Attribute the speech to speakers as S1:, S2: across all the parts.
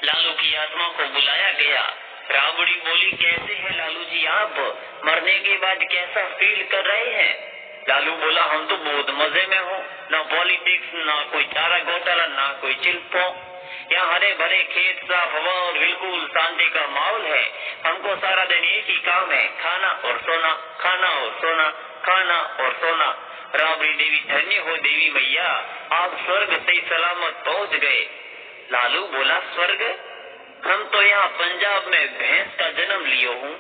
S1: लालू की आत्मा को बुलाया गया। राबड़ी बोली, कैसे हैं लालू जी आप? मरने के बाद कैसा फील कर रहे हैं? लालू बोला, हम तो बहुत मजे में हो। ना पॉलिटिक्स, ना कोई चारा घोटाला, ना कोई चिल्पो। यहाँ हरे भरे खेत, साफ हवा और बिल्कुल शांति का माहौल है। हमको सारा दिन एक ही काम है, खाना और सोना, खाना और सोना, खाना और सोना। राबड़ी देवी, धन्य हो देवी मैया, आप स्वर्ग सही सलामत पहुँच गए। लालू बोला, स्वर्ग? हम तो यहाँ पंजाब में भैंस का जन्म लियो हूँ।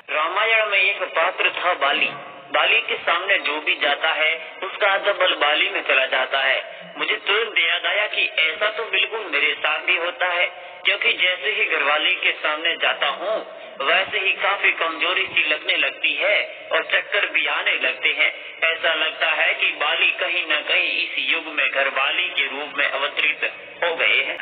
S1: रामायण में एक पात्र था बाली। बाली के सामने जो भी जाता है उसका आधा बल बाली में चला जाता है। मुझे तुरंत याद आया कि ऐसा तो बिल्कुल मेरे साथ भी होता है, क्योंकि जैसे ही घरवाली के सामने जाता हूँ वैसे ही काफी कमजोरी सी लगने लगती है और चक्कर भी आने लगते हैं। ऐसा लगता है कि बाली कहीं न कहीं इस युग में घरवाली के रूप में अवतरित हो गए हैं।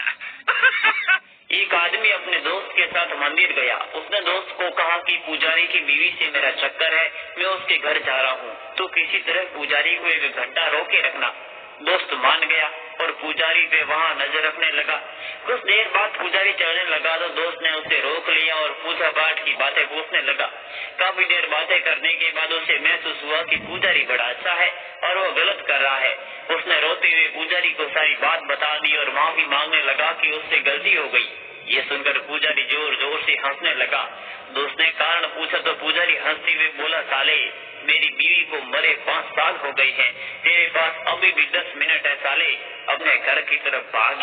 S1: एक आदमी अपने दोस्त के साथ मंदिर गया। उसने दोस्त को कहा कि पुजारी की बीवी से मेरा चक्कर है, मैं उसके घर जा रहा हूँ, तो किसी तरह पुजारी को 1 घंटा रोके रखना। दोस्त मान गया और पुजारी पे वहाँ नजर रखने लगा। कुछ देर बाद पुजारी चलने लगा तो दोस्त ने उसे रोक लिया और पूजा पाठ की बातें पूछने लगा। काफी देर बातें करने के बाद उसे महसूस हुआ कि पुजारी बड़ा अच्छा है और वो गलत कर रहा है। उसने रोते हुए पुजारी को सारी बात बता दी और माफी मांगने लगा कि उससे गलती हो गई। ये सुनकर पुजारी जोर जोर से हंसने लगा। दोस्त ने कारण पूछा तो पुजारी हंसते हुए बोला, साले, मेरी बीवी को मरे 5 साल हो गए हैं, तेरे पास अभी भी 10 मिनट है साले, अपने घर की तरफ भाग।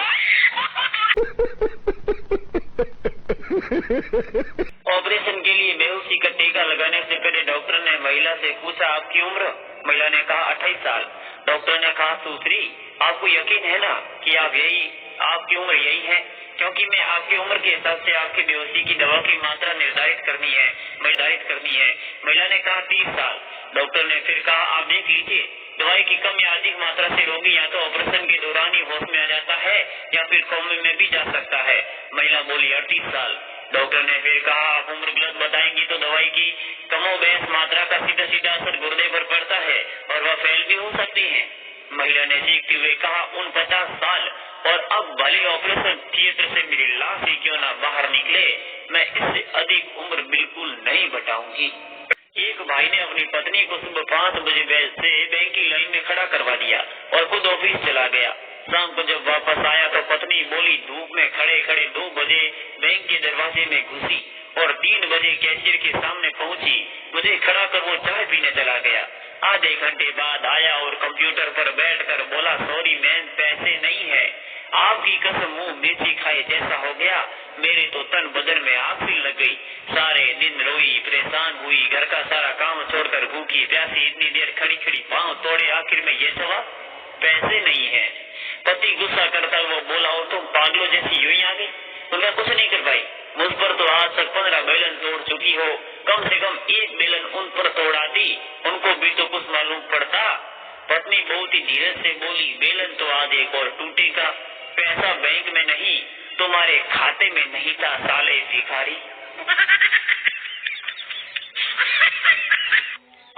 S1: ऑपरेशन के लिए बेहोशी का टीका लगाने से पहले डॉक्टर ने महिला से पूछा, आपकी उम्र? महिला ने कहा 28 साल। डॉक्टर ने कहा, सुश्री, आपको यकीन है ना कि आपकी उम्र यही है? क्योंकि मैं आपकी उम्र के हिसाब से आपकी बेहोशी की दवा की मात्रा निर्धारित करनी है। महिला ने कहा 30 साल। डॉक्टर ने फिर कहा, आप देख लीजिए, दवाई की कम या अधिक मात्रा से रोगी या तो ऑपरेशन के दौरान ही होश में आ जाता है या फिर कोमे में भी जा सकता है। महिला बोली 38 साल। डॉक्टर ने फिर कहा, आप उम्र गलत बताएंगी तो दवाई की कमोबेश मात्रा का सीधा सीधा असर गुर्दे पर पड़ता है और वह फेल भी हो सकती है। महिला ने चीखते हुए कहा, 49 साल, और अब भले ऑपरेशन थिएटर से मेरी लाश ही क्यों ना बाहर निकले, मैं इससे अधिक उम्र बिल्कुल नहीं बताऊंगी। एक भाई ने अपनी पत्नी को सुबह 5 बजे से बैंक की लाइन में खड़ा करवा दिया और खुद ऑफिस चला गया। शाम को जब वापस आया तो पत्नी बोली, धूप में खड़े खड़े 2 बजे बैंक के दरवाजे में घुसी और 3 बजे कैशियर के सामने पहुंची। मुझे खड़ा कर वो चाय पीने चला गया। आधे घंटे बाद आया और कंप्यूटर पर बैठकर बोला, सॉरी मैम, पैसे नहीं है। आपकी कसम, मुंह मिर्ची खाए जैसा हो गया। मेरे तो तन बदन में आग सी लग गई। सारे दिन रोई, परेशान हुई, घर का सारा काम छोड़कर भूखी प्यासी इतनी देर खड़ी खड़ी पांव तोड़े, आखिर में ये जवाब, पैसे नहीं है। पति गुस्सा करता वो बोला, और तुम पागलों जैसी यूं ही आ गई? तुमने कुछ नहीं कर पाई। मुझ पर तो आज तक 15 बेलन तोड़ चुकी हो, कम से कम 1 बेलन उन पर तोड़ाती, उनको भी तो कुछ मालूम पड़ता। पत्नी बहुत ही धीरज से बोली, बेलन तो आज एक और टूटेगा, पैसा बैंक में नहीं, तुम्हारे खाते में नहीं था, साले भिखारी।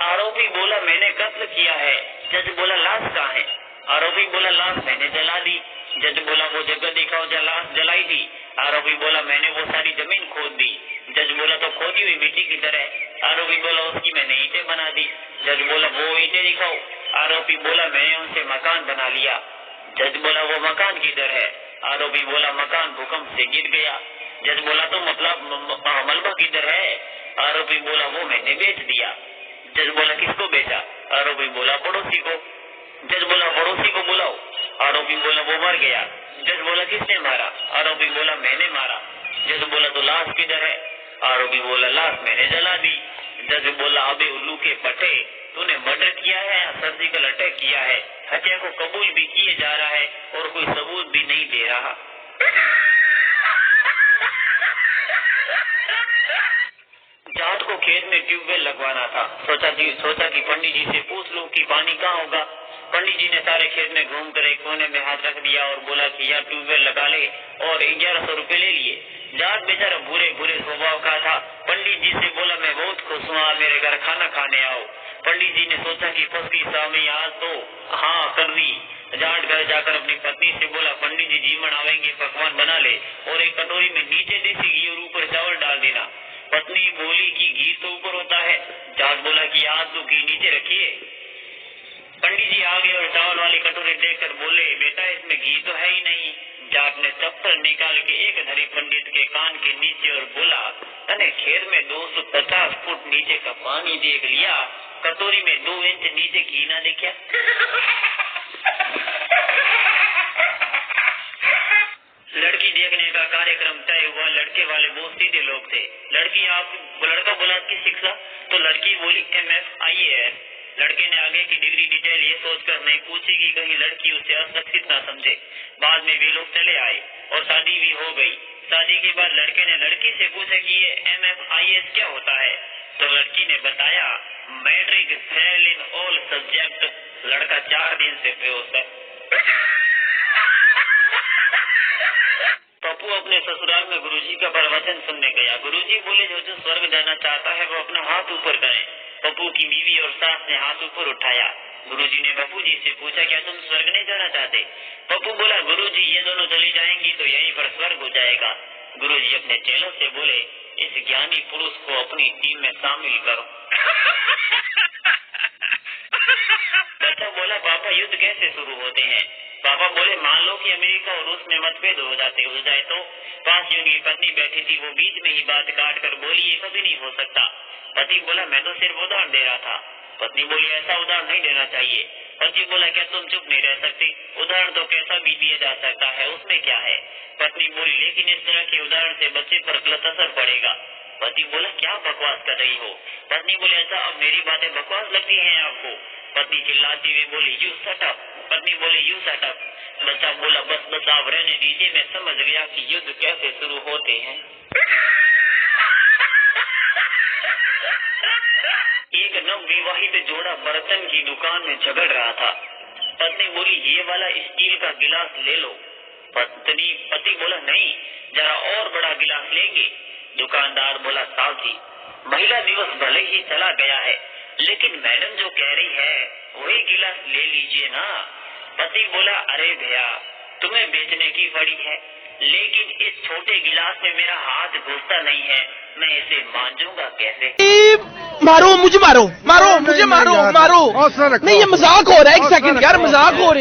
S1: आरोपी बोला, मैंने कत्ल किया है। जज बोला, लाश कहाँ है? आरोपी बोला, लाश मैंने जला दी। जज बोला, वो जगह दिखाओ जहाँ लाश जलाई थी। आरोपी बोला, मैंने वो सारी जमीन खोद दी। जज बोला, तो खोदी हुई मिट्टी की तरह। आरोपी बोला, उसकी मैंने ईंटें बना दी। जज बोला, वो ईंटें दिखाओ। आरोपी बोला, मैंने उनसे मकान बना लिया। जज बोला, वो मकान किधर है? आरोपी बोला, मकान भूकंप से गिर गया। जज बोला, तो मतलब मलबा किधर है? आरोपी बोला, वो मैंने बेच दिया। जज बोला, किसको बेचा? आरोपी बोला, पड़ोसी को। जज बोला, पड़ोसी को बुलाओ। आरोपी बोला, वो मर गया। जज बोला, किसने मारा? आरोपी बोला, मैंने मारा। जज बोला, तो लाश किधर है? आरोपी बोला, लाश मैंने जला दी। जज बोला, अबे उल्लू के पटे, तूने मर्डर किया है या सर्जिकल अटैक किया है? हत्या को कबूल भी किए जा रहा है और कोई सबूत भी नहीं दे रहा। जाट को खेत में ट्यूबवेल लगवाना था। सोचा कि पंडित जी से पूछ लूं कि पानी कहाँ होगा। पंडित जी ने सारे खेत में घूमकर एक कोने में हाथ रख दिया और बोला कि यहाँ ट्यूबवेल लगा ले, और 1100 रुपए ले लिए। जाट बेचारा बुरे बुरे स्वभाव का था। पंडित जी से बोला, मैं बहुत खुश हूँ, मेरे घर खाना खाने आओ। पंडित जी ने सोचा कि फंस गई स्वामी, आज तो हाँ कर दी। जाट घर जाकर अपनी पत्नी से बोला, पंडित जी जीवन आवेंगे, पकवान बना ले और एक कटोरी में नीचे देसी घी और ऊपर चावल डाल देना। पत्नी बोली कि घी तो ऊपर होता है। जाट बोला कि आज तो घी नीचे रखिए। पंडित जी आ गए और चावल वाली कटोरी देखकर बोले, बेटा इसमें घी तो है ही नहीं। जाट ने चप्पल निकाल के एक धरी पंडित के कान के नीचे और बोला, तने खेर में 250 फुट नीचे का पानी देख लिया, कटोरी में 2 इंच नीचे घी ना देखा। लड़की देखने का कार्यक्रम तय हुआ। लड़के वाले बहुत सीधे लोग थे। लड़का बोला की शिक्षा, तो लड़की बोली MFIAS। लड़के ने आगे की डिग्री डिटेल ये सोचकर नहीं पूछी कि कहीं लड़की उसे असुरक्षित ना समझे। बाद में वे लोग चले आए और शादी भी हो गई। शादी के बाद लड़के ने लड़की से पूछा कि ये MFIAS क्या होता है, तो लड़की ने बताया, matric fail in all subject. लड़का 4 दिन से बेहोश है। पप्पू अपने ससुराल में गुरुजी का प्रवचन सुनने गया। गुरुजी बोले, जो स्वर्ग जाना चाहता है वो अपना हाथ ऊपर करे। पप्पू की बीवी और सास ने हाथ ऊपर उठाया। गुरुजी ने पप्पू जी से पूछा, क्या तुम स्वर्ग नहीं जाना चाहते? पप्पू बोला, गुरुजी ये दोनों चली जाएंगी तो यहीं पर स्वर्ग हो जाएगा। गुरुजी अपने चेलों से बोले, इस ज्ञानी पुरुष को अपनी टीम में शामिल करो। बच्चा बोला, पापा युद्ध कैसे शुरू होते हैं? पापा बोले, मान लो कि अमेरिका और रूस में मतभेद हो जाए तो पास जो उनकी पत्नी बैठी थी वो बीच में ही बात काट कर बोली, ये कभी नहीं हो सकता। पति बोला, मैं तो सिर्फ उदाहरण दे रहा था। पत्नी बोली, ऐसा उदाहरण नहीं देना चाहिए। पति बोला, क्या तुम चुप नहीं रह सकते? उदाहरण तो कैसा भी दिया जा सकता है, उसमें क्या है? पत्नी बोली, लेकिन इस तरह के उदाहरण से बच्चे पर गलत असर पड़ेगा। पति बोला, क्या बकवास कर रही हो? पत्नी बोले, अच्छा अब मेरी बातें बकवास लगती हैं आपको? पत्नी चिल्लाती हुई बोली, यू शट अप। पत्नी बोली, यू शट अप। बच्चा बोला, बस आप रहने दीजिए, मैं समझ गया कि युद्ध कैसे शुरू होते हैं। एक नव विवाहित जोड़ा बर्तन की दुकान में झगड़ रहा था। पत्नी बोली, ये वाला स्टील का गिलास ले लो। पति बोला, नहीं, जरा और बड़ा गिलास लेंगे। दुकानदार बोला, साहब जी, महिला दिवस भले ही चला गया है, लेकिन मैडम जो कह रही है वही गिलास ले लीजिए ना। पति बोला, अरे भैया, तुम्हें बेचने की पड़ी है, लेकिन इस छोटे गिलास में मेरा हाथ घुसता नहीं है, मैं इसे मांजूंगा कैसे?
S2: मारो मुझे, मारो मुझे, मारो नहीं, ये मजाक हो रहा है। एक सेकंड यार, मजाक हो रहा है।